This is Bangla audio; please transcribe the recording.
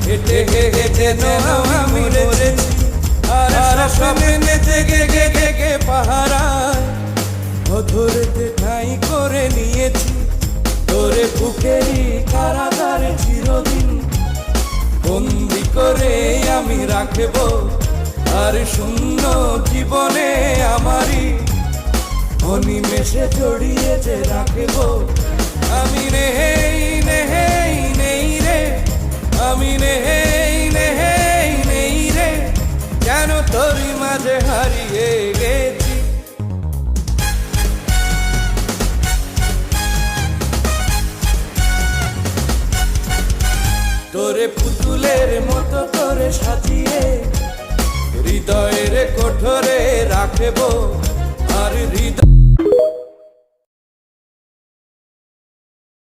হেঁটে হেঁটে আমি মরেছি আর স্বপ্নে জেগে গে গে পাহারায় অধরেতে ঠাঁই করে নিয়েছি তোরে বুকেরই কারাগারে চিরদিন বন্দি করে আমি রাখবো আর শূন্য জীবনে আমারই অনিমেষে জড়িয়ে যে রাখবো আমি নেই নেই নেই রে আমি নেই নেই নেই রে কেন তোরই মাঝে হারিয়ে গেছি তোরে পুতুলের মতো করে সাজিয়ে হৃদয়ের কোঠরে রাখবো আর হৃদয়